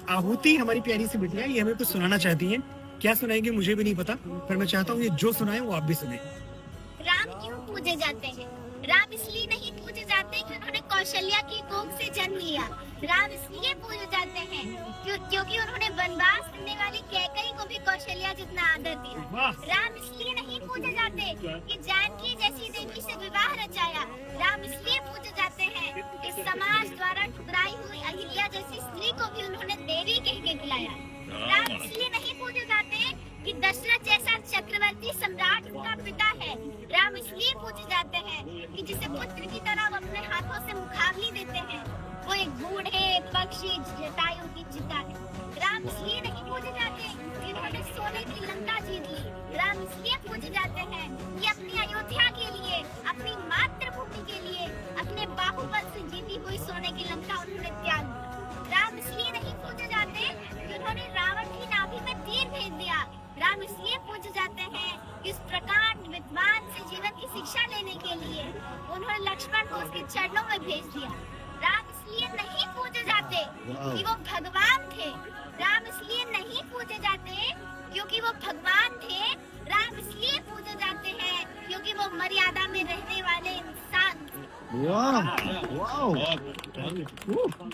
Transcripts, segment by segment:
आहुति हमारी प्यारी सी बिटिया ये हमें कुछ सुनाना चाहती हैं। क्या सुनाएंगे मुझे भी नहीं पता, पर मैं चाहता हूँ ये जो सुनाए वो आप भी सुने। राम क्यों पूजे जाते हैं? राम इसलिए नहीं पूजे जाते कि उन्होंने कौशल्या की कोख से जन्म लिया। राम इसलिए पूजे जाते हैं क्योंकि उन्होंने वनवास करने वाली कैकई को भी कौशल्या जितना आदर दिया। राम इसलिए नहीं पूजे जाते कि जानकी जैसी देवी से विवाह रचाया। राम इसलिए पूजे जाते हैं कि समाज द्वारा ठुकराई हुई अहिल्या जैसी स्त्री को भी उन्होंने देवी कह के बुलाया। राम इसलिए नहीं पूजे जाते कि दशरथ जैसा चक्रवर्ती सम्राट उनका पिता है। राम इसलिए पूजे जाते हैं कि जिसे पुत्र की तरह वो अपने हाथों से मुखाग्नि देते हैं, वो एक बूढ़े पक्षी जटायु की चिता है। राम इसलिए नहीं पूजे जाते कि उन्होंने सोने की लंका जीत ली। राम इसलिए पूजे जाते हैं कि अपनी अयोध्या के लिए, अपनी मातृभूमि के लिए, अपने बाहुबल से जीती हुई सोने की लंका उन्होंने त्याग दी। राम इसलिए नहीं पूजे जाते कि उन्होंने रावण की नाभि में तीर भेज दिया। राम इसलिए पूजे जाते हैं कि इस प्रकार विद्वान से जीवन की शिक्षा लेने के लिए उन्होंने लक्ष्मण को उसके चरणों में भेज दिया। राम इसलिए नहीं पूजे जाते कि वो भगवान थे। राम इसलिए नहीं पूजे जाते क्योंकि वो भगवान थे। राम इसलिए पूजे जाते हैं क्योंकि वो मर्यादा में रहने वाले इंसान थे।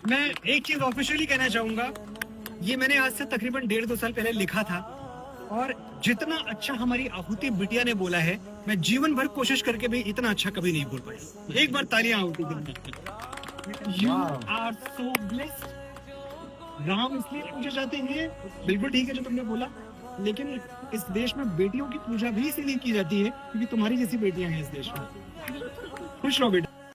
मैं एक चीज ऑफिशियली कहना चाहूंगा, ये मैंने आज से तकरीबन 1.5-2 साल पहले लिखा था, और जितना अच्छा हमारी आहुति बिटिया ने बोला है, मैं जीवन भर कोशिश करके भी इतना अच्छा कभी नहीं बोल पाया। एक बार तालियां आहुति के लिए। You are so blessed. Ram इसलिए पूजे जाते हैं, बिल्कुल ठीक है जो तुमने बोला, लेकिन इस देश में बेटियों की पूजा भी इसलिए की जाती है क्योंकि तुम्हारी जैसी बेटियां हैं इस देश में। खुश रहो बेटा।